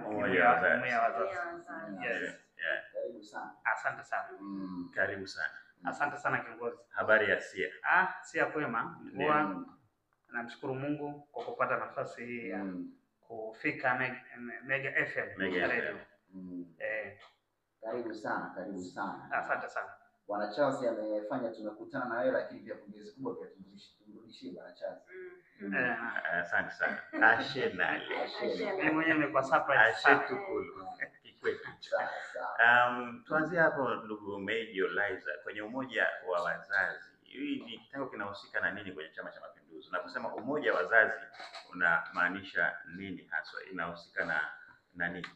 Umoja wa Wazazi. Yes. Karibu sana. Asante sana. Karibu sana. Asante sana kiongozi. Habari ya Sia? Sia kwema. Namshukuru Mungu kwa kupata nafasi hii ya kufika Mega FM. Radio. Karibu sana. Asante sana. Bwana Charles amefanya tumekutana na wewe, lakini pia pongezi kubwa pia tumrudishie Bwana Charles. Asante sana. Mimi mwenyewe nimekuwa surprise tukulu. Tuanzie hapo ndugu Major Liza, kwenye umoja wa wazazi. Hii ni kitengo kinahusika na nini kwenye Chama cha Mapinduzi? Unaposema umoja wa wazazi unamaanisha nini haswa? Inahusika na nini?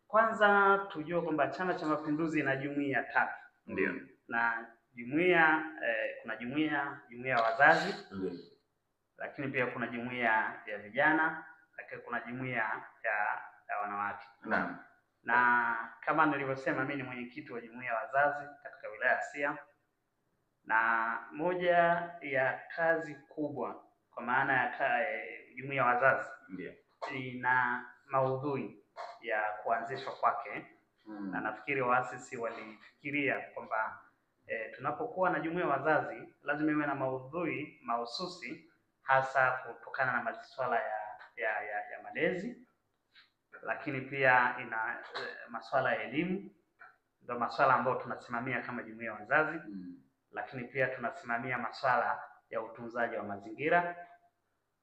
Kwanza tujue kwamba Chama cha Mapinduzi ina jumuiya 3. Ndio. Na jumuiya kuna jumuiya ya wazazi. Lakini pia kuna jumuiya ya vijana, lakini kuna jumuiya ya wanawake. Naam. Na kama nilivyosema, mimi ni mwenyekiti wa jumuiya ya wazazi katika wilaya ya Sia. Na moja ya kazi kubwa kwa maana ya jumuiya ya wazazi ina maudhui ya kuanzishwa kwake. Na nafikiri waasisi walifikiria kwamba tunapokuwa na jumuiya ya wazazi lazima iwe na maudhui mahususi, hasa kutokana na masuala ya malezi, lakini pia ina masuala ya elimu, ndio masuala ambayo tunasimamia kama jumuiya ya wazazi. Lakini pia tunasimamia masuala ya utunzaji wa mazingira,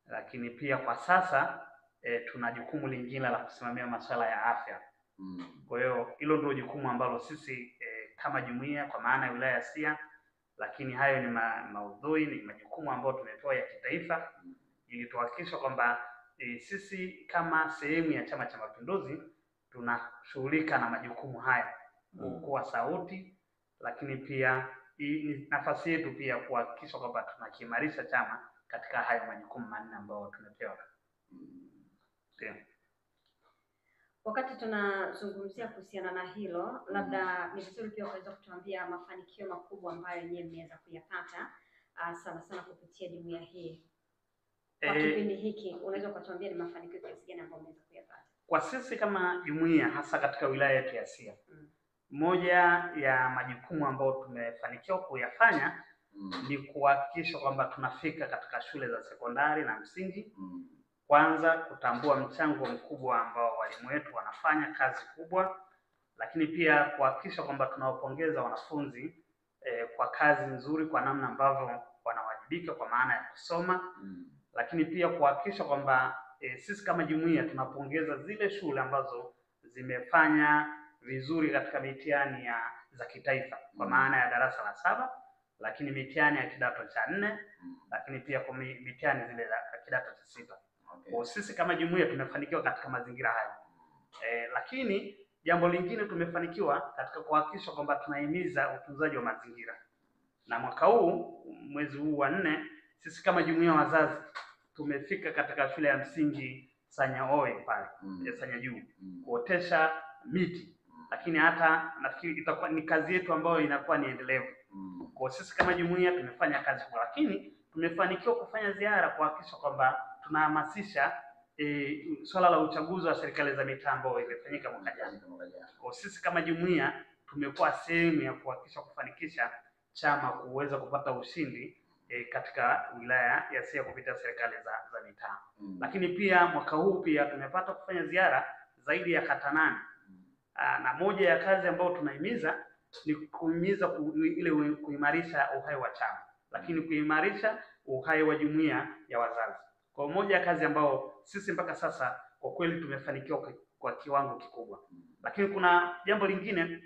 lakini pia kwa sasa tuna jukumu lingine la kusimamia masuala ya afya. Kwa hiyo hilo ndio jukumu ambalo sisi kama jumuiya kwa maana ya wilaya ya Sia, lakini hayo ni maudhui, ni majukumu ambayo tumepewa ya kitaifa ili tuhakikisha kwamba sisi kama sehemu ya Chama cha Mapinduzi tunashughulika na majukumu haya, kuwa sauti, lakini pia ni nafasi yetu pia kuhakikisha kwamba tunakiimarisha chama katika hayo majukumu 4 ambayo tumepewa. Wakati tunazungumzia kuhusiana na hilo, labda ni vizuri pia ukaweza kutuambia mafanikio makubwa ambayo nyinyi mmeweza kuyapata sana kupitia jumuiya hii. Kwa kipindi hiki unaweza kutuambia ni mafanikio kiasi gani ambayo mmeweza kuyapata? Kwa sisi kama jumuiya hasa katika wilaya yetu ya Sia, moja ya majukumu ambayo tumefanikiwa kuyafanya ni kuhakikisha kwamba tunafika katika shule za sekondari na msingi. Kwanza kutambua mchango mkubwa ambao walimu wetu wanafanya kazi kubwa, lakini pia kuhakikisha kwamba tunawapongeza wanafunzi kwa kazi nzuri, kwa namna ambavyo wanawajibika kwa maana ya kusoma. Lakini pia kuhakikisha kwamba sisi kama jumuiya tunapongeza zile shule ambazo zimefanya vizuri katika mitihani za kitaifa kwa maana ya darasa la 7, lakini mitihani ya kidato cha 4, lakini pia kwa mitihani zile za kidato cha 6. Kwa sisi kama jumuiya tumefanikiwa katika mazingira hayo. Lakini jambo lingine tumefanikiwa katika kuhakikisha kwamba tunahimiza utunzaji wa mazingira. Na mwaka huu mwezi huu wa 4 sisi kama jumuiya ya wazazi tumefika katika shule ya msingi Sanya Oe pale, Sanya Juu, kuotesha miti. Lakini hata nafikiri itakuwa ni kazi yetu ambayo inakuwa ni endelevu. Kwa sisi kama jumuiya tumefanya kazi kubwa, lakini tumefanikiwa kufanya ziara kuhakikisha kwamba tunahamasisha swala la uchaguzi wa serikali za mitaa ambao imefanyika mwaka jana. Kwa sisi kama jumuiya tumekuwa sehemu ya kuhakikisha kufanikisha chama kuweza kupata ushindi katika wilaya ya Sia kupitia serikali za mitaa. Lakini pia mwaka huu pia tumepata kufanya ziara zaidi ya kata 8. Na moja ya kazi ambayo tunahimiza ni kuimarisha uhai wa chama, lakini kuimarisha uhai wa jumuiya ya wazazi. Kwa moja ya kazi ambayo sisi mpaka sasa kwa kweli tumefanikiwa kwa kiwango kikubwa. Lakini kuna jambo lingine,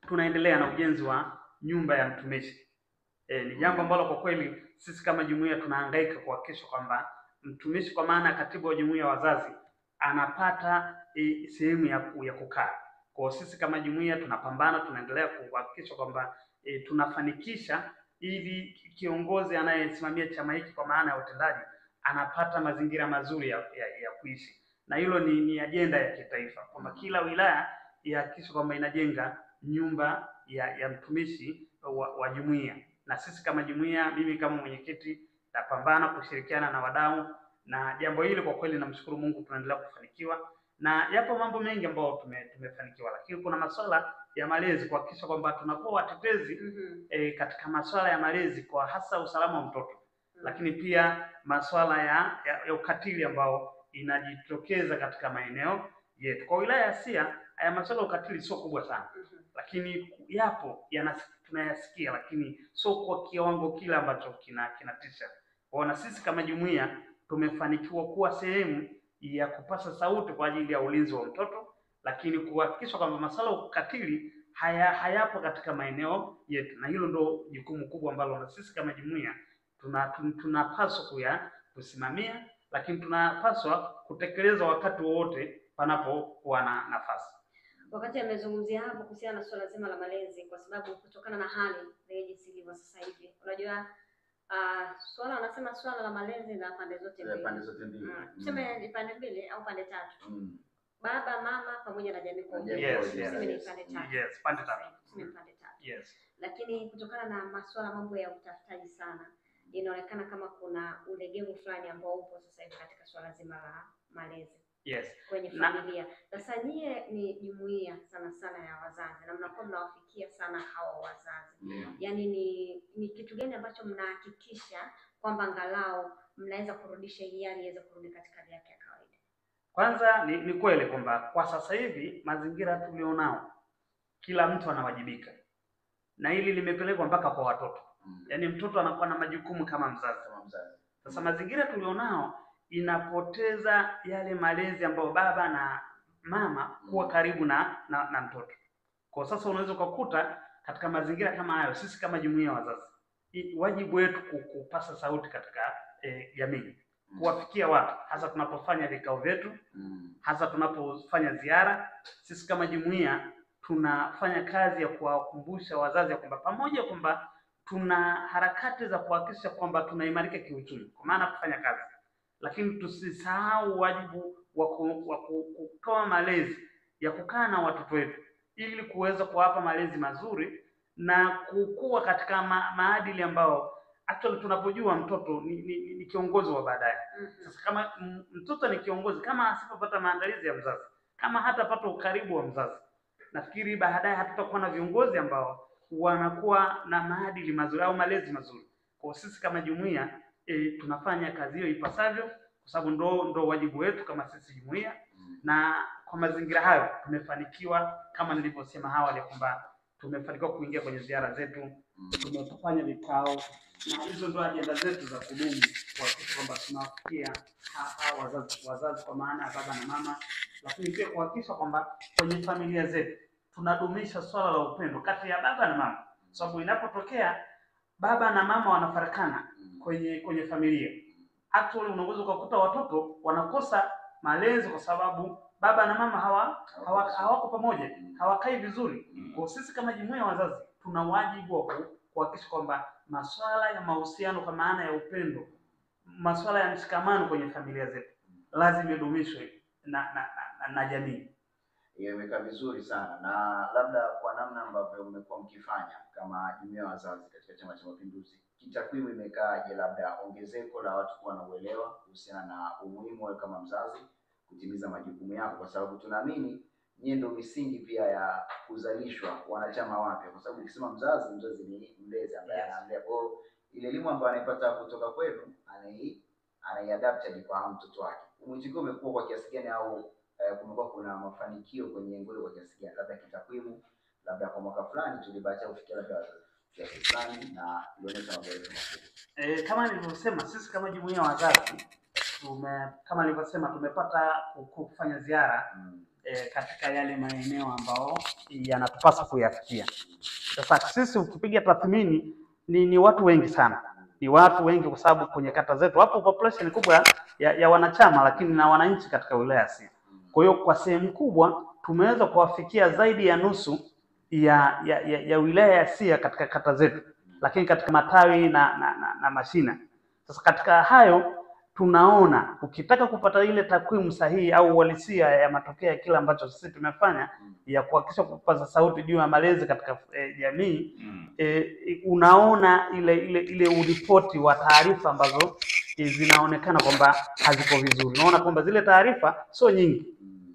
tunaendelea na ujenzi wa nyumba ya mtumishi. Ni jambo ambalo kwa kweli sisi kama jumuiya tunahangaika kuhakikisha kwamba mtumishi kwa maana katibu wa jumuiya ya wazazi anapata sehemu ya kukaa. Kwa sisi kama jumuiya tunapambana, tunaendelea kuhakikisha kwamba tunafanikisha ili kiongozi anayesimamia chama hiki kwa maana ya utendaji anapata mazingira mazuri ya kuishi. Na hilo ni ajenda ya kitaifa kwamba kila wilaya ihakikishe kwamba inajenga nyumba ya mtumishi wa jumuiya. Na sisi kama jumuiya, mimi kama mwenyekiti napambana kushirikiana na wadau na jambo hili kwa kweli namshukuru Mungu tunaendelea kufanikiwa, na yapo mambo mengi ambayo tumefanikiwa, lakini kuna masuala ya malezi, kuhakikisha kwamba tunakuwa watetezi katika masuala ya malezi kwa hasa usalama wa mtoto, lakini pia masuala ya ukatili ambao inajitokeza katika maeneo yetu. Kwa wilaya ya Siha haya masuala ya ukatili sio kubwa sana, lakini yapo tunayasikia, lakini sio kwa kiwango kile ambacho kinatisha. Kwa sisi kama jumuiya tumefanikiwa kuwa sehemu ya kupasa sauti kwa ajili ya ulinzi wa mtoto, lakini kuhakikisha kwamba masuala ya ukatili hayapo katika maeneo yetu, na hilo ndio jukumu kubwa ambalo na sisi kama jumuiya tunapaswa kusimamia, lakini tunapaswa kutekeleza wakati wowote panapokuwa na nafasi. Wakati amezungumzia hapo kuhusiana na swala zima la malezi, kwa sababu kutokana na hali ya jinsi ilivyo sasa hivi, unajua wanasema swala la malezi na pande zote mbili. Tuseme ni pande mbili au pande tatu. Baba, mama pamoja na jamii kwa ujumla. Yes, pande tatu. Yes. Lakini kutokana na masuala mambo ya utafutaji sana, inaonekana kama kuna ulegevu fulani ambao upo sasa hivi katika swala zima la malezi. Yes. Kwenye familia. Sasa nyie ni jumuiya sana ya wazazi na mnakuwa mnawafikia sana hawa wazazi. Yaani ni kitu gani ambacho mnahakikisha kwamba angalau mnaweza kurudisha hii hali iweze kurudi katika hali yake ya kawaida? Kwanza ni kweli kwamba kwa sasa hivi mazingira tulionao kila mtu anawajibika. Na hili limepelekwa mpaka kwa watoto. Yaani mtoto anakuwa na majukumu kama mzazi. Sasa mazingira tulionao inapoteza yale malezi ambayo baba na mama kuwa karibu na mtoto. Kwa sasa unaweza kukuta katika mazingira kama hayo, sisi kama jumuiya ya wazazi, wajibu wetu kupasa sauti katika jamii, kuwafikia watu, hasa tunapofanya vikao vyetu, hasa tunapofanya ziara. Sisi kama jumuiya tunafanya kazi ya kuwakumbusha wazazi kwamba pamoja kwamba tuna harakati za kuhakikisha kwamba tunaimarika kiuchumi, kwa maana kufanya kazi, lakini tusisahau wajibu wa kutoa malezi ya kukaa na watoto wetu ili kuweza kuwapa malezi mazuri na kukua katika maadili ambao actually tunapojua mtoto ni kiongozi wa baadaye. Sasa kama mtoto ni kiongozi, kama asipopata maandalizi ya mzazi, kama hatapata ukaribu wa mzazi, nafikiri baadaye hatutakuwa na viongozi ambao wanakuwa na maadili mazuri au malezi mazuri. Kwa sisi kama jumuiya tunafanya kazi hiyo ipasavyo, kwa sababu ndo wajibu wetu kama sisi jumuiya. Na kwa mazingira hayo tumefanikiwa, kama nilivyosema awali kwamba tumefanikiwa kuingia kwenye ziara zetu, tumefanya vikao, na hizo ndo ajenda zetu za kudumu, kuhakikisha kwamba tunafikia wazazi kwa maana baba na mama, lakini pia kuhakikisha kwamba kwenye familia zetu tunadumisha swala la upendo kati ya baba na mama, sababu inapotokea baba na mama wanafarakana kwenye familia, actually unaweza kukuta watoto wanakosa malezi kwa sababu baba na mama hawako pamoja, hawakai vizuri. Kwa sisi kama jumuiya ya wazazi tuna wajibu wa kuhakikisha kwamba masuala ya mahusiano kwa maana ya masuala ya mshikamano kwenye familia zetu lazima idumishwe na jamii. Imekaa vizuri sana. Na labda kwa namna ambavyo mmekuwa mkifanya kama jumuiya ya wazazi katika Chama cha Mapinduzi, kitakwimu imekaaje, labda ongezeko la watu kuwa na uelewa kuhusiana na umuhimu wa kama mzazi kutimiza majukumu yako, kwa sababu tunaamini nyie ndio misingi pia ya kuzalishwa wanachama wapya, kwa sababu ukisema mzazi ni mlezi ambaye anaandaa. Kwa ile elimu ambayo anaipata kutoka kwenu anaiadapt hadi kwa mtoto wake. Mwitikio umekuwa kwa kiasi gani, au kumekuwa kuna mafanikio kwenye ngoro kwa kiasi gani? Labda kitakwimu, labda kwa mwaka fulani tulibacha kufikia labda kiasi fulani na kuonyesha maboresho makubwa. Kama nilivyosema, sisi kama jumuiya ya wazazi kama nilivyosema tumepata kufanya ziara katika yale maeneo ambao yanatupasa kuyafikia. Sasa sisi ukipiga tathmini ni watu wengi sana. Ni watu wengi kwa sababu kwenye kata zetu hapo population kubwa ya wanachama, lakini na wananchi katika wilaya ya Siha. Kwa hiyo kwa sehemu kubwa tumeweza kuwafikia zaidi ya nusu ya wilaya ya Siha katika kata zetu, lakini katika matawi na mashina. Sasa katika hayo tunaona ukitaka kupata ile takwimu sahihi au uhalisia ya matokeo ya kila ambacho sisi tumefanya ya kuhakikisha kupaza sauti juu ya malezi katika jamii, unaona ile uripoti wa taarifa ambazo zinaonekana kwamba haziko vizuri. Naona kwamba zile taarifa sio nyingi.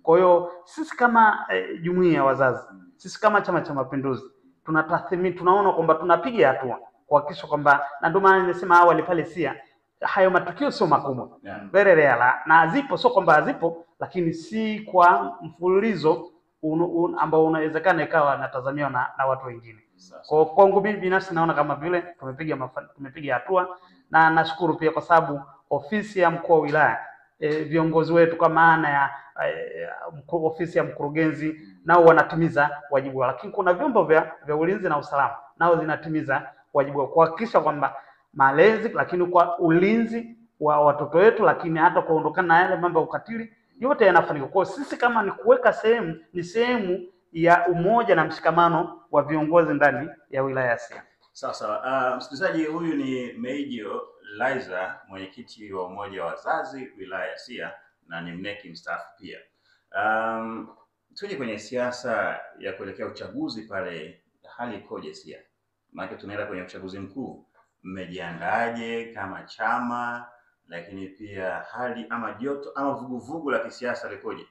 Kwa hiyo sisi kama jumuiya ya wazazi, sisi kama Chama cha Mapinduzi tunatathmini, tunaona kwamba tunapiga hatua kuhakikisha kwamba, na ndio maana nimesema awali pale SIA, hayo matukio sio makubwa, very rare, na zipo, sio kwamba hazipo, lakini si kwa mfululizo ambao unawezekana ikawa natazamiwa na watu wengine. Kwa kwangu mimi binafsi naona kama vile tumepiga hatua, na nashukuru pia kwa sababu ofisi ya mkuu wa wilaya, viongozi wetu kwa maana ya ofisi ya mkurugenzi nao wanatimiza wajibu wao, lakini kuna vyombo vya ulinzi na usalama nao zinatimiza wajibu wao kuhakikisha kwamba malezi, lakini kwa ulinzi wa watoto wetu, lakini hata kuondokana na yale mambo ya ukatili yote yanafanyika. Kwa sisi kama ni kuweka ni sehemu ya umoja na mshikamano wa viongozi ndani ya wilaya ya SIA. Sawa. Msikilizaji, huyu ni Major Liza, mwenyekiti wa umoja wa wazazi wilaya ya SIA na ni mneki mstaafu pia. Tuje kwenye siasa ya kuelekea uchaguzi pale, hali ikoje SIA? Maana tunaenda kwenye uchaguzi mkuu. Mmejiandaje kama chama, lakini pia hali ama joto ama vuguvugu la kisiasa likoje?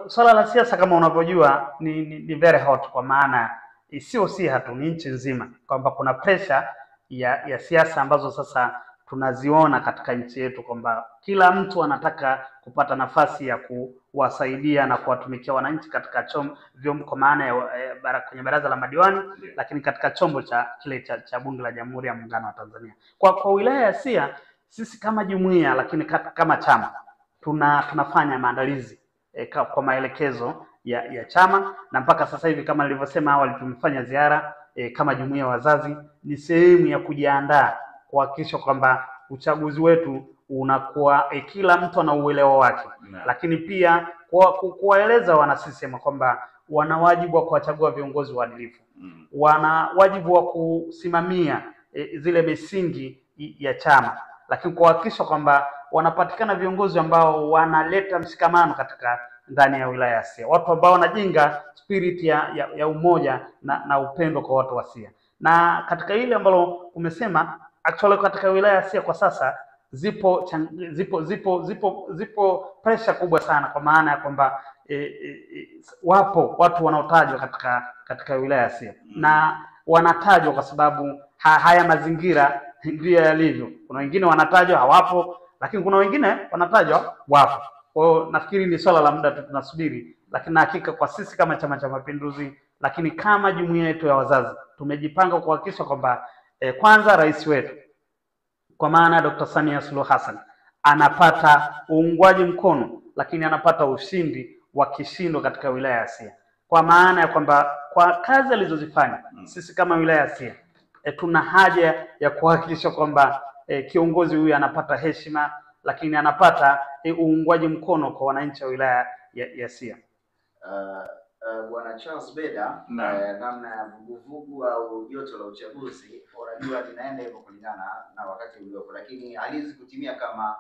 Swala la siasa kama unavyojua ni very hot, kwa maana sio SIA tu, ni nchi nzima, kwamba kuna pressure ya siasa ambazo sasa tunaziona katika nchi yetu, kwamba kila mtu anataka kupata nafasi ya kuwasaidia na kuwatumikia wananchi katika vyombo, kwa maana ya kwenye baraza la madiwani, lakini katika chombo cha bunge la Jamhuri ya Muungano wa Tanzania. Kwa wilaya ya SIA sisi kama jumuiya, lakini kama chama tunafanya maandalizi kwa maelekezo ya chama, na mpaka sasa hivi kama nilivyosema awali tumefanya ziara kama jumuiya ya wazazi. Ni sehemu ya kujiandaa kuhakikisha kwamba uchaguzi wetu unakuwa kila mtu ana uelewa wake, lakini pia kuwaeleza wana CCM kwamba wana wajibu wa kuwachagua viongozi waadilifu, wana wajibu wa kusimamia zile misingi ya chama, lakini kuhakikisha kwamba wanapatikana viongozi ambao wanaleta mshikamano katika ndani ya wilaya ya SIA, watu ambao wanajenga spirit ya umoja na upendo kwa watu wa SIA. Na katika ile ambalo umesema, actually katika wilaya ya SIA kwa sasa zipo pressure kubwa sana, kwa maana ya kwamba wapo watu wanaotajwa katika wilaya ya SIA, na wanatajwa kwa sababu haya mazingira ndio yalivyo. Kuna wengine wanatajwa hawapo, lakini kuna wengine wanatajwa wapo. Kwa hiyo nafikiri ni swala la muda tu, tunasubiri, lakini na hakika kwa sisi kama Chama cha Mapinduzi, lakini kama jumuiya yetu ya wazazi tumejipanga kuhakikisha kwamba kwanza rais wetu kwa maana Dr. Samia Suluhu Hassan anapata uungwaji mkono, lakini anapata ushindi wa kishindo katika wilaya ya SIA, kwa maana ya kwamba kwa kazi alizozifanya sisi kama wilaya ya SIA tuna haja ya kuhakikisha kwamba kiongozi huyu anapata heshima, lakini anapata uungwaji mkono kwa wananchi wa wilaya ya SIA. Bwana Charles Beda, namna ya vuguvugu au joto la uchaguzi, unajua linaenda hivyo kulingana na wakati uliopo, lakini haliwezi kutimia kama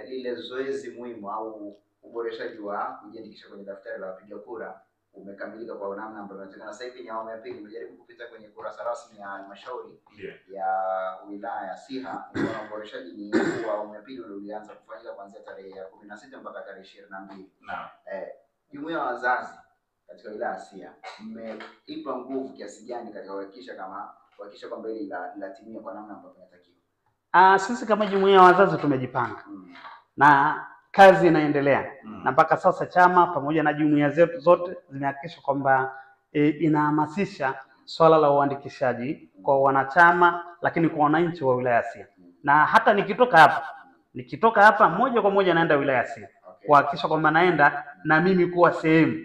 lile zoezi muhimu au uboreshaji wa kujiandikisha kwenye daftari la wapiga kura umekamilika kwa namna ambayo inatakana. Sasa hivi ni awamu ya pili, nimejaribu kupita kwenye kurasa rasmi ya halmashauri ya wilaya ya SIA, na uboreshaji ni wa awamu ya pili ulianza kufanyika kuanzia tarehe ya 16 mpaka tarehe 22. Jumuiya ya wazazi katika wilaya ya SIA mmeipa nguvu kiasi gani katika kuhakikisha kwamba hili latimia kwa namna ambayo inatakiwa? Sisi kama jumuiya ya wazazi tumejipanga na kazi inaendelea, na mpaka sasa chama pamoja na jumuiya zetu zote zimehakikisha kwamba inahamasisha swala la uandikishaji kwa wanachama, lakini kwa wananchi wa wilaya ya SIA. Na hata nikitoka hapa moja kwa moja naenda wilaya ya SIA kuhakikisha kwamba naenda na mimi kuwa sehemu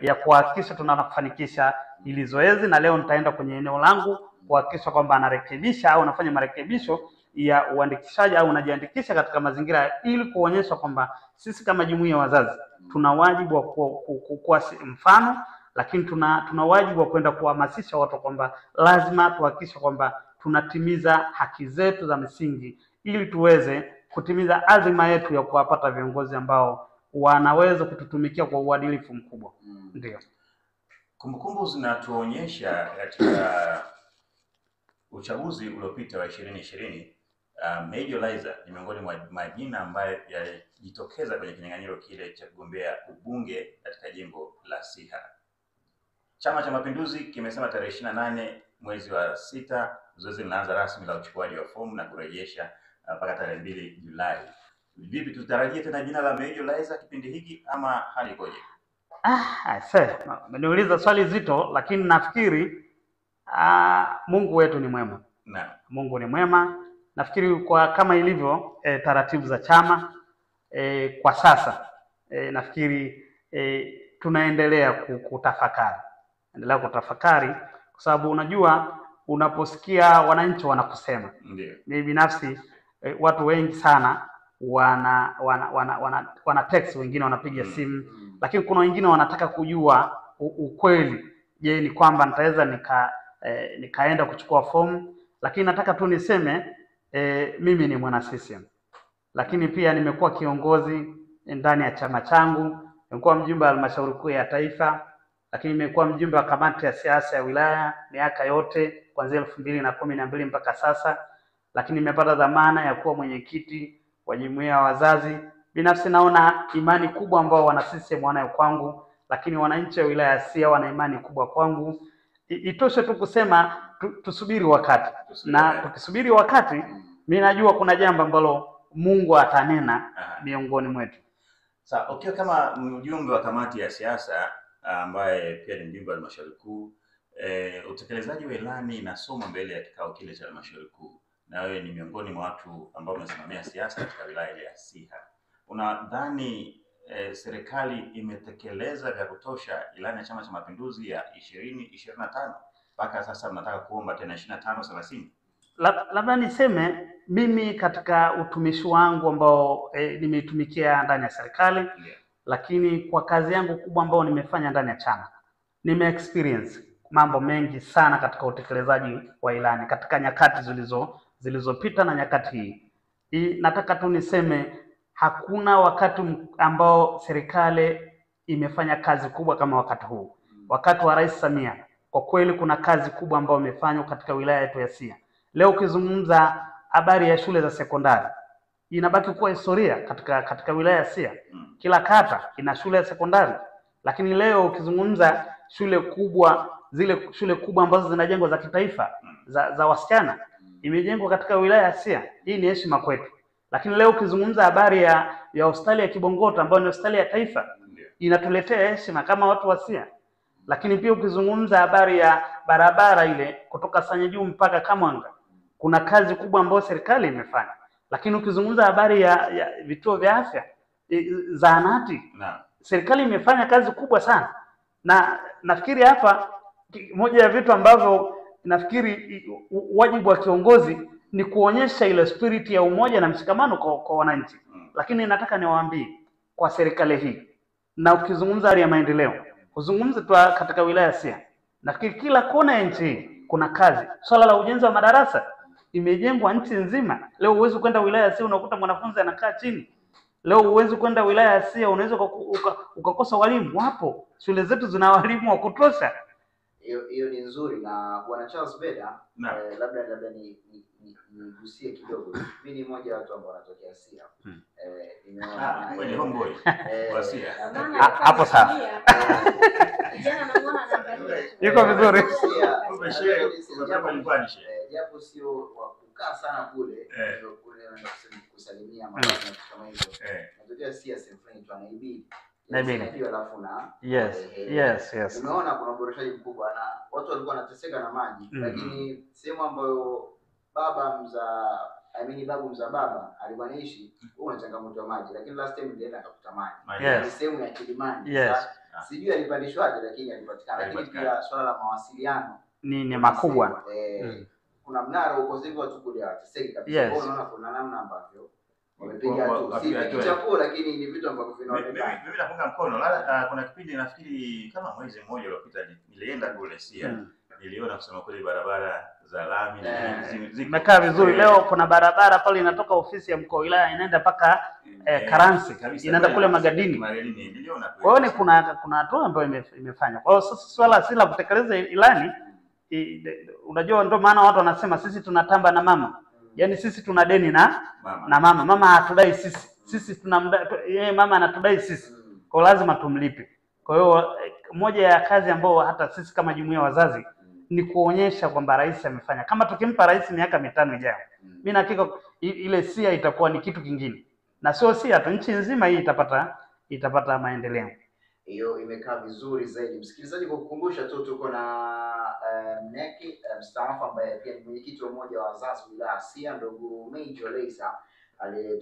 ya kuhakikisha tunafanikisha hili zoezi, na leo nitaenda kwenye eneo langu kuhakikisha kwamba anarekebisha au anafanya marekebisho ya uandikishaji au unajiandikisha katika mazingira, ili kuonyesha kwamba sisi kama jumuiya ya wazazi tuna wajibu wa kuwa mfano, lakini tuna wajibu wa kwenda kuhamasisha watu kwamba lazima tuhakikishe kwamba tunatimiza haki zetu za msingi, ili tuweze kutimiza azima yetu ya kuwapata viongozi ambao wanaweza kututumikia kwa uadilifu mkubwa. Ndio kumbukumbu zinatuonyesha katika uchaguzi uliopita wa 2020 Major Lizer ni miongoni mwa majina ambayo yalijitokeza kwenye kinyang'anyiro kile cha kugombea ubunge katika jimbo la Siha. Chama cha Mapinduzi kimesema tarehe 28 mwezi wa 6 zoezi linaanza rasmi la uchukuaji wa fomu na kurejesha mpaka tarehe 2 Julai. Vipi, tutarajie tena jina la Major Lizer kipindi hiki ama hali ikoje? Umeniuliza swali zito, lakini nafikiri Mungu wetu ni mwema. Naam. Mungu ni mwema. Nafikiri kwa kama ilivyo taratibu za chama kwa sasa nafikiri tunaendelea kutafakari. Endelea kutafakari kwa sababu unajua unaposikia wananchi wanakusema. Ndio. Mimi binafsi watu wengi sana wana text, wengine wanapiga simu, lakini kuna wengine wanataka kujua ukweli. Je, ni kwamba nitaweza nikaenda kuchukua fomu? Lakini nataka tu niseme mimi ni mwana CCM, lakini pia nimekuwa kiongozi ndani ya chama changu, nimekuwa mjumbe wa halmashauri kuu ya taifa, lakini nimekuwa mjumbe wa kamati ya siasa ya wilaya miaka yote kuanzia 2012 mpaka sasa, lakini nimepata dhamana ya kuwa mwenyekiti wa jumuiya ya wazazi. Binafsi naona imani kubwa ambao wana CCM wanayo kwangu, lakini wananchi wa wilaya ya Siha wana imani kubwa kwangu. Itoshe tu kusema tusubiri wakati. Na tukisubiri wakati, mimi najua kuna jambo ambalo Mungu atanena miongoni mwetu. Sasa ukiwa kama mjumbe wa kamati ya siasa ambaye pia ni mjumbe wa halmashauri kuu, utekelezaji wa ilani inasomwa mbele ya kikao kile cha halmashauri kuu, na wewe ni miongoni mwa watu ambao wamesimamia siasa katika wilaya ya Siha. Unadhani serikali imetekeleza vya kutosha ilani ya Chama cha Mapinduzi ya 2025 mpaka sasa mnataka kuomba tena 25-30? Labda niseme mimi katika utumishi wangu ambao nimeitumikia ndani ya serikali, lakini kwa kazi yangu kubwa ambao nimefanya ndani ya chama, experience mambo mengi sana katika utekelezaji wa ilani katika nyakati zilizopita na nyakati hii. Nataka tu niseme hakuna wakati ambao serikali imefanya kazi kubwa kama wakati huu. Wakati wa Rais Samia, kwa kweli kuna kazi kubwa ambayo imefanywa katika wilaya yetu ya Siha. Leo ukizungumza habari ya shule za sekondari, inabaki kuwa historia katika wilaya ya Siha. Kila kata ina shule ya sekondari, lakini leo ukizungumza shule kubwa, zile shule kubwa ambazo zinajengwa za kitaifa za wasichana imejengwa katika wilaya ya Siha. Hii ni heshima kwetu. Lakini leo ukizungumza habari ya hospitali ya Kibongota ambayo ni hospitali ya taifa, inatuletea heshima kama watu wa Siha. Lakini pia ukizungumza habari ya barabara ile kutoka Sanyajuu mpaka Kamwanga, kuna kazi kubwa ambayo serikali imefanya. Lakini ukizungumza habari ya vituo vya afya, zahanati, serikali imefanya kazi kubwa sana. Na nafikiri hapa moja ya vitu ambavyo nafikiri wajibu wa kiongozi ni kuonyesha ile spirit ya umoja na mshikamano kwa wananchi. Lakini nataka niwaambie kwa serikali hii, na ukizungumza hali ya maendeleo, uzungumze tu katika wilaya ya Siha, nafikiri kila kona ya nchi hii kuna kazi. Swala la ujenzi wa madarasa imejengwa nchi nzima. Leo huwezi kwenda wilaya ya Siha unakuta mwanafunzi anakaa chini. Leo huwezi kwenda wilaya ya Siha unaweza ukakosa walimu. Wapo shule zetu zina walimu wa kutosha. Hiyo ni nzuri. Na Bwana Charles Beda, labda nigusie kidogo. Mimi ni mmoja wa watu ambao wanatokea Siha. Nimeona wewe ni homeboy wa Siha. Hapo sawa. Yuko vizuri. Japo sio wa kukaa sana kule kusalimia mambo kama hivyo. Natokea Siha sehemu Naibili. Alafu na yes. Umeona kuna uboreshaji mkubwa na watu walikuwa wanateseka na maji, lakini sehemu ambayo babu mza baba alikuwa anaishi kuna changamoto ya maji, lakini last time nilienda akakuta maji. Ni sehemu ya Kilimani. Sijui alipandishwaje, lakini alipatikana. Lakini pia swala la mawasiliano ni makubwa. Kuna mnara uko sivyo watu kule wateseka kabisa. Unaona kuna namna ambavyo wamepiga tu. Si chapo, lakini ni vitu ambavyo vinaonekana. Mimi napunga mkono. Kuna kipindi nafikiri kama mwezi mmoja uliopita nilienda kule Siha. Niliona kusema kweli barabara za lami zimekaa vizuri. Leo kuna barabara pale inatoka ofisi ya mkuu wa wilaya inaenda mpaka Karansi, inaenda kule Magadini. Niliona kule. Kwa hiyo kuna hatua ambayo imefanya. Kwa hiyo sasa swala si la kutekeleza ilani, unajua ndio maana watu wanasema sisi tunatamba na mama. Yaani sisi tuna deni na mama. Mama hatudai sisi. Sisi yeye mama anatudai sisi. Kwa lazima tumlipe. Kwa hiyo moja ya kazi ambayo hata sisi kama jumuiya wazazi ni kuonyesha kwamba rais amefanya. Kama tukimpa rais miaka 5 ijayo, mimi na hakika ile SIA itakuwa ni kitu kingine. Na sio SIA tu, nchi nzima hii itapata maendeleo. Hiyo imekaa vizuri zaidi. Msikilizaji, kwa kukumbusha tu tuko na Mneki mstaafu ambaye pia ni mwenyekiti wa umoja wa wazazi wilaya SIA, ndugu Major Leisa,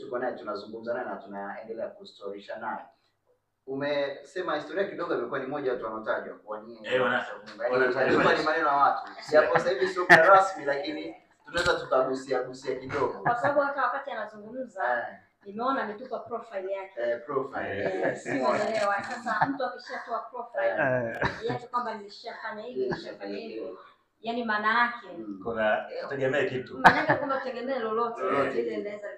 tuko naye tunazungumza naye na tunaendelea kustorisha naye. Umesema historia kidogo imekuwa ni moja watu wanotajwa kwa nini? Wanatajwa ni maneno ya watu. Japo sasa hivi sio rasmi, lakini tunaweza tukagusia kidogo. Kwa sababu hata wakati anazungumza nimeona ametupa profile yake. Profile. Simuelewa. Sasa mtu akishatoa profile, yeye kwamba nilishafanya hivi, nilishafanya hivi. Yaani maana yake kuna tegemea kitu. Maana yake kwamba tegemea lolote ile inaweza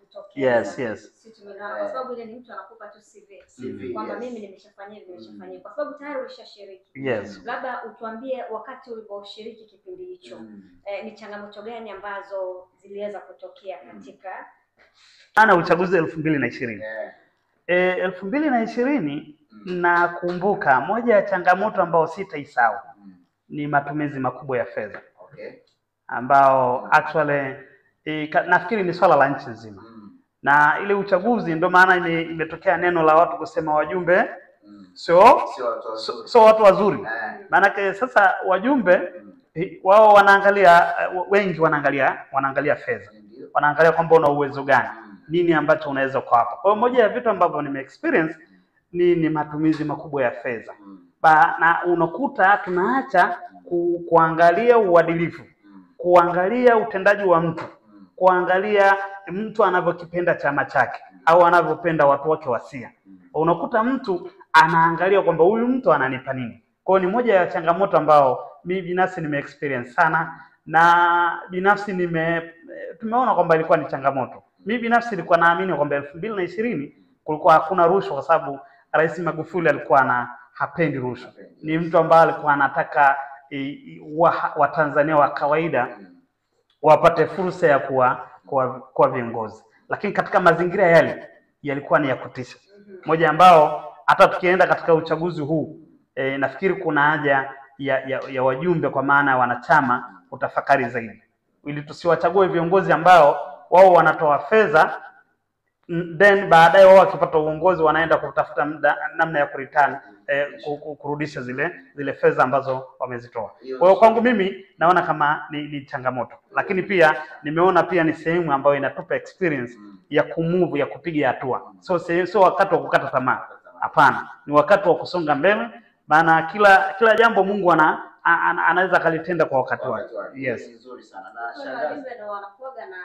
kutokea. Yes. Sisi tumeona kwa sababu ile ni mtu anakupa tu CV. Kwamba mimi nimeshafanya hivi, kwa sababu tayari ulishashiriki. Yes. Labda utuambie wakati uliposhiriki kipindi hicho, ni changamoto gani ambazo ziliweza kutokea katika uchaguzi 2020. 2020 nakumbuka moja ya changamoto ambayo sitaisahau ni matumizi makubwa ya fedha. Ambao actually nafikiri ni swala la nchi nzima. Na ile uchaguzi ndio maana imetokea neno la watu kusema wajumbe sio watu wazuri. Maana sasa wajumbe wao wanaangalia, wengi wanaangalia fedha. Wanaangalia kwamba una uwezo gani, nini ambacho unaweza kuwapa. Kwa hiyo moja ya vitu ambavyo experience ni matumizi makubwa ya fedha. Na unakuta tunaacha kuangalia uadilifu, kuangalia utendaji wa mtu, kuangalia mtu anavyokipenda chama chake au anavyopenda watu wake wa SIA. Unakuta mtu anaangalia kwamba huyu mtu ananipa nini. Kwa hiyo ni moja ya changamoto ambao mimi binafsi experience sana, na binafsi tumeona kwamba ilikuwa ni changamoto. Mimi binafsi nilikuwa naamini kwamba 2020 kulikuwa hakuna rushwa kwa sababu Rais Magufuli alikuwa hapendi rushwa. Ni mtu ambaye alikuwa anataka Watanzania wa kawaida wapate fursa ya kuwa viongozi. Lakini katika mazingira yale yalikuwa ni ya kutisha. Moja ambao hata tukienda katika uchaguzi huu nafikiri kuna haja ya wajumbe kwa maana ya wanachama kutafakari zaidi, ili tusiwachague viongozi ambao wao wanatoa fedha then baadaye wao wakipata uongozi wanaenda kutafuta namna ya kureturn kurudisha zile fedha ambazo wamezitoa. Kwa hiyo kwangu mimi naona kama ni changamoto, lakini pia nimeona pia ni sehemu ambayo inatupa experience ya kumove, ya kupiga hatua. Sio wakati wa kukata tamaa. Hapana, ni wakati wa kusonga mbele, maana kila jambo Mungu anaweza kalitenda kwa wakati wake. Yes. Nzuri sana. Na shangazi ndio wanakuaga na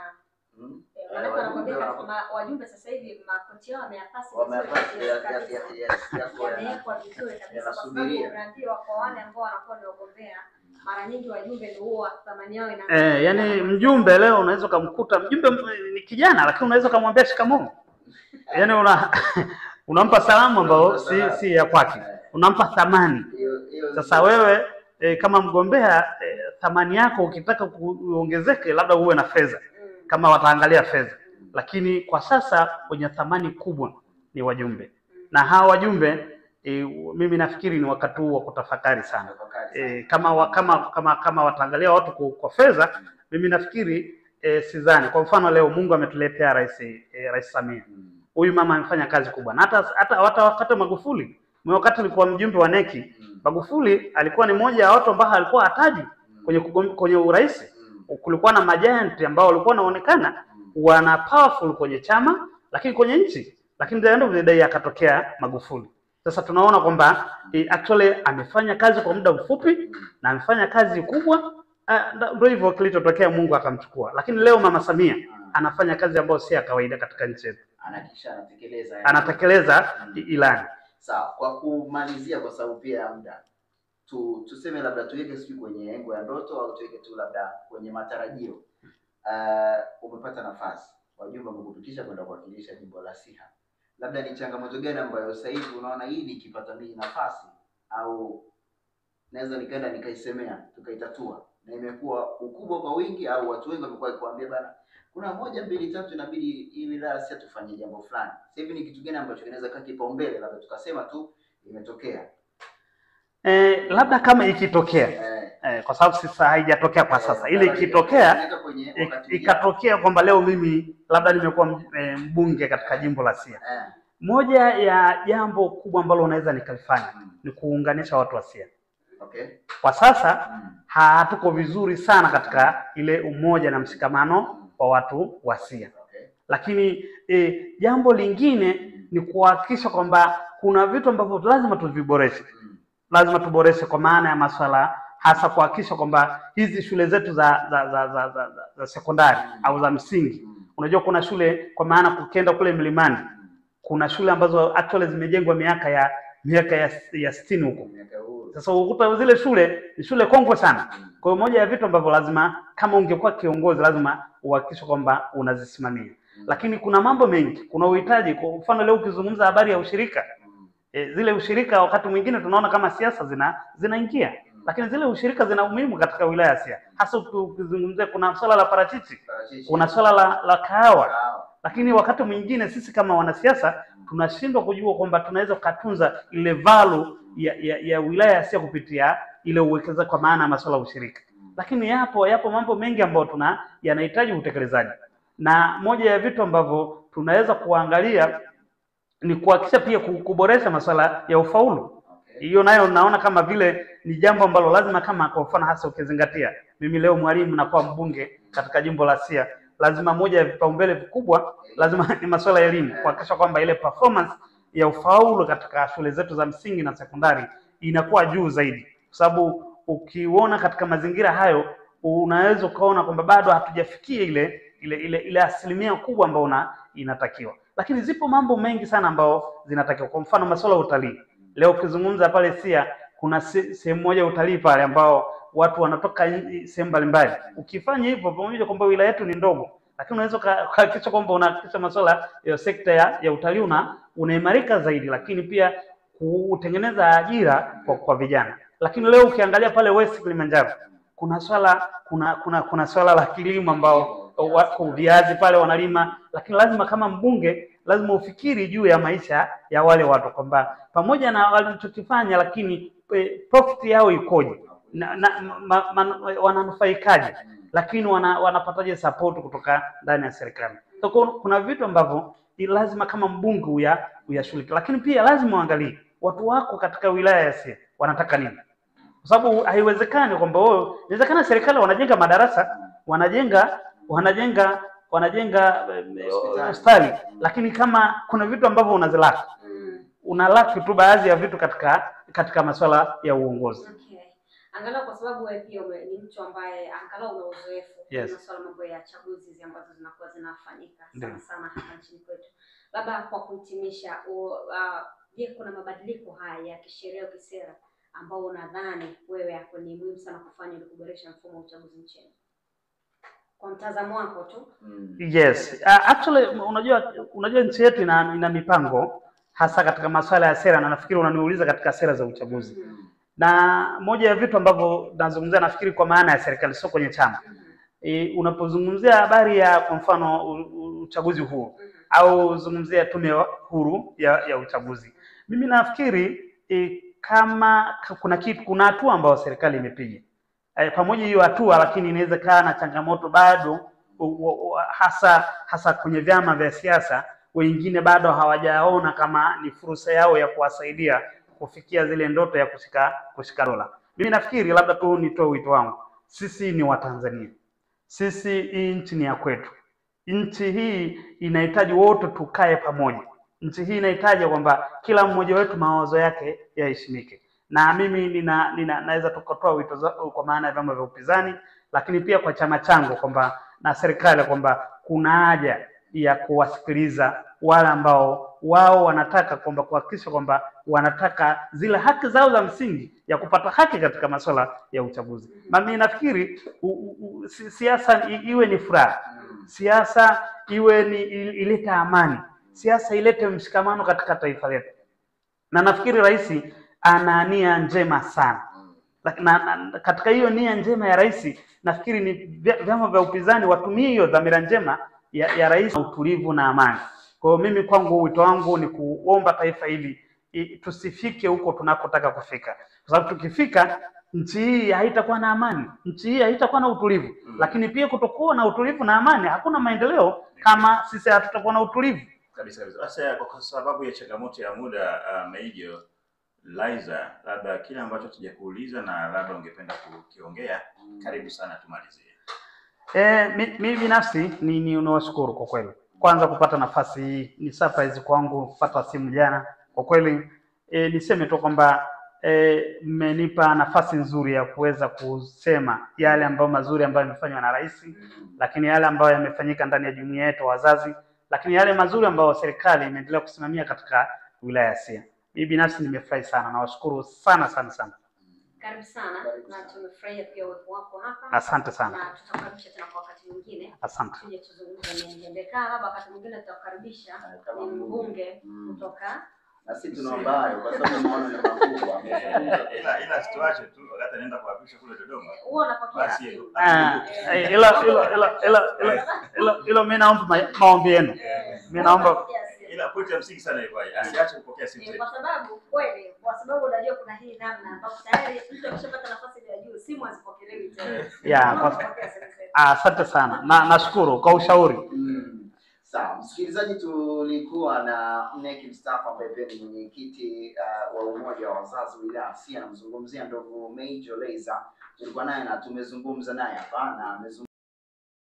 wanakwambia wajumbe sasa hivi makochi yao wameyapasi yamewekwa vizuri kabisa, kwa sababu unaambiwa kwa wale ambao wanakuwa ni wagombea, mara nyingi wajumbe ndio huwa thamani yao ina yani mjumbe leo unaweza kumkuta mjumbe ni kijana lakini unaweza kumwambia shikamoo. Yani unampa salamu ambayo si ya kwake, unampa thamani. Sasa wewe kama mgombea thamani yako ukitaka kuongezeke labda uwe na fedha, kama wataangalia fedha. Lakini kwa sasa wenye thamani kubwa ni wajumbe. Na hawa wajumbe mimi nafikiri ni wakati wa kutafakari sana. Kama wataangalia watu kwa fedha, mimi nafikiri sidhani. Kwa mfano leo Mungu ametuletea Rais Samia. Huyu mama amefanya kazi kubwa. Na hata wakati Magufuli, wakati alikuwa mjumbe wa neki, Magufuli alikuwa ni mmoja ya watu ambao alikuwa hataji kwenye urais. Kulikuwa na majiant ambao walikuwa wanaonekana wana powerful kwenye chama lakini kwenye nchi, lakini the end of the day akatokea Magufuli. Sasa tunaona kwamba actually amefanya kazi kwa muda mfupi na amefanya kazi kubwa, ndio hivyo kilichotokea, Mungu akamchukua. Lakini leo Mama Samia anafanya kazi ambayo si ya kawaida katika nchi yetu. Anatekeleza ilani. Sawa, kwa kumalizia kwa sababu pia ya muda, tuseme labda tuweke sisi kwenye engo ya ndoto au tuweke tu labda kwenye matarajio. Umepata nafasi, wajumbe wamekupitisha kwenda kuwakilisha jimbo la SIA. Labda ni changamoto gani ambayo sasa hivi unaona hii nikipata mimi nafasi au naweza nikaenda nikaisemea tukaitatua na imekuwa ukubwa kwa wingi, au watu wengi wamekuwa kuambia bana, kuna 1 2 3 inabidi hii wilaya sasa tufanye jambo fulani. Sasa hivi ni kitu gani ambacho kinaweza kaa kipaumbele, labda tukasema tu imetokea? Labda kama ikitokea kwa sababu sasa haijatokea kwa sasa, ili ikatokea kwamba leo mimi labda nimekuwa mbunge katika jimbo la Siha, moja ya jambo kubwa ambalo unaweza nikalifanya ni kuunganisha watu wa Siha. Okay. Kwa sasa hatuko vizuri sana katika ile umoja na mshikamano wa watu wa Siha. Okay. Lakini jambo lingine ni kuhakikisha kwamba kuna vitu ambavyo lazima tuviboreshe. Lazima tuboreshe kwa maana ya masuala hasa kuhakikisha kwamba hizi shule zetu za sekondari au za msingi. Unajua kuna shule kwa maana kukienda kule mlimani, kuna shule ambazo actually zimejengwa miaka ya 60 huko. Sasa ukuta zile shule ni shule kongwe sana. Kwa hiyo moja ya vitu ambavyo lazima kama ungekuwa kiongozi lazima uhakikishe kwamba unazisimamia. Lakini kuna mambo mengi, kuna uhitaji. Kwa mfano leo ukizungumza habari ya ushirika, zile ushirika wakati mwingine tunaona kama siasa zinaingia, lakini zile ushirika zina umuhimu katika wilaya ya Siha. Hasa ukizungumzia kuna swala la parachichi, kuna swala la kahawa. Lakini wakati mwingine sisi kama wanasiasa tunashindwa kujua kwamba tunaweza kutunza ile value ya wilaya ya Siha kupitia ile uwekezaji kwa maana ya masuala ya ushirika. Lakini yapo mambo mengi ambayo yanahitaji utekelezaji. Na moja ya vitu ambavyo tunaweza kuangalia ni kuhakikisha pia kuboresha masuala ya ufaulu. Hiyo nayo naona kama vile ni jambo ambalo lazima, kama kwa mfano hasa ukizingatia mimi leo mwalimu na kuwa mbunge katika jimbo la Siha, lazima moja ya vipaumbele vikubwa lazima ni masuala ya elimu, kuhakikisha kwamba ile performance ya ufaulu katika shule zetu za msingi na sekondari inakuwa juu zaidi. Kwa sababu ukiona katika mazingira hayo unaweza ukaona kwamba bado hatujafikia ile asilimia kubwa ambayo inatakiwa. Lakini zipo mambo mengi sana ambayo zinatakiwa. Kwa mfano masuala ya utalii. Leo ukizungumza pale Siha kuna sehemu moja utalii pale ambao watu wanatoka sehemu mbalimbali. Ukifanya hivyo pamoja kwamba wilaya yetu ni ndogo, lakini unaweza kuhakikisha kwamba unahakikisha masuala ya sekta ya utalii unaimarika zaidi, lakini pia kutengeneza ajira kwa vijana. Lakini leo ukiangalia pale West Kilimanjaro kuna swala la kilimo ambao wako viazi pale wanalima, lakini lazima kama mbunge lazima ufikiri juu ya maisha ya wale watu kwamba pamoja na walichokifanya lakini profit yao ikoje wananufaikaje, lakini wanapataje support kutoka ndani ya serikali. So kuna vitu ambavyo lazima kama mbunge uyashughulikie, lakini pia lazima uangalie watu wako katika wilaya ya Siha wanataka nini. Kwa sababu haiwezekani kwamba inawezekana serikali wanajenga madarasa, wanajenga hospitali, lakini kama kuna vitu ambavyo unalaki tu baadhi ya vitu katika masuala ya uongozi. Okay. Angalau kwa sababu wewe pia ni mtu ambaye angalau una uzoefu na masuala mambo ya chaguzi ambazo zinakuwa zinafanyika sana hapa nchini kwetu. Labda kwa kuhitimisha, je, kuna mabadiliko haya ya kisheria au kisera ambao unadhani wewe yako ni muhimu sana kufanya ili kuboresha mfumo wa uchaguzi nchini? Kwa mtazamo wako tu. Yes. Actually unajua nchi yetu ina mipango hasa katika masuala ya sera, na nafikiri unaniuliza katika sera za uchaguzi. Na moja ya vitu ambavyo nazungumzia nafikiri kwa maana ya serikali, sio kwenye chama. Unapozungumzia habari ya kwa mfano uchaguzi huru au zungumzia tume huru ya uchaguzi, mimi nafikiri kama kuna hatua ambayo serikali imepiga pamoja hiyo hatua, lakini inaweza kaa na changamoto bado, hasa kwenye vyama vya siasa. Wengine bado hawajaona kama ni fursa yao ya kuwasaidia kufikia zile ndoto ya kushika dola. Mimi nafikiri labda tu nitoe wito wangu, sisi ni Watanzania, sisi hii nchi ni ya kwetu. Nchi hii inahitaji wote tukae pamoja. Nchi hii inahitaji kwamba kila mmoja wetu mawazo yake yaheshimike. Na mimi naweza tukatoa wito kwa maana ya vyama vya upinzani, lakini pia kwa chama changu kwamba na serikali kwamba kuna haja ya kuwasikiliza wale ambao wao wanataka kwamba kuhakikisha kwamba wanataka zile haki zao za msingi ya kupata haki katika masuala ya uchaguzi. Mimi nafikiri siasa iwe ni furaha, siasa iwe ni ilete amani, siasa ilete mshikamano katika taifa letu. Na nafikiri rais ana nia njema sana. na katika hiyo nia njema ya rais, nafikiri ni vyama vya upinzani watumie hiyo dhamira njema ya rais, utulivu na amani. Kwa hiyo mimi kwangu wito wangu ni kuomba taifa hili tusifike huko tunakotaka kufika, kwa sababu tukifika nchi hii haitakuwa na amani, nchi hii haitakuwa na utulivu. Lakini pia kutokuwa na utulivu na amani, hakuna maendeleo kama sisi hatutakuwa na utulivu. Kabisa. Sasa kwa sababu ya changamoto ya muda, Major Laizer, labda kile ambacho tujakuuliza na labda ungependa kukiongea, karibu sana tumalizie. Mimi binafsi ni unawashukuru kwa kweli. Kwanza kupata nafasi hii ni surprise kwangu, kupata simu jana. Kwa kweli niseme tu kwamba mmenipa nafasi nzuri ya kuweza kusema yale ambayo mazuri ambayo yamefanywa na rais, lakini yale ambayo yamefanyika ndani ya jumuiya yetu wazazi, lakini yale mazuri ambayo serikali imeendelea kusimamia katika wilaya ya Siha. Mimi binafsi nimefurahi sana, nawashukuru sana sana sana. Karibu sana na tumefurahia pia uwepo wako hapa. Asante sana. Na tutakaribisha tena kwa wakati mwingine. Asante. Tuje tuzungumze mengi. Labda wakati mwingine tutakaribisha ni mbunge kutoka na sisi tunaomba hayo kwa sababu maono ni makubwa. Ila situache tu wakati anaenda kuapisha kule Dodoma. Huo unapokea. Ila mimi naomba maombi yenu. Mimi naomba ila pointi ya msingi sana hivyo, asiache kupokea simu zetu. Kwa sababu unajua kuna hii namna ambapo tayari mtu akishapata nafasi ya juu simu hazipokelewi tena. Asante sana. Na nashukuru kwa ushauri. Sawa, msikilizaji, tulikuwa na mneki mstaafu ambaye pia ni mwenyekiti wa umoja wa wazazi wilaya ya Siha, namzungumzia ndugu Major Laizer. Tulikuwa naye na tumezungumza naye hapa na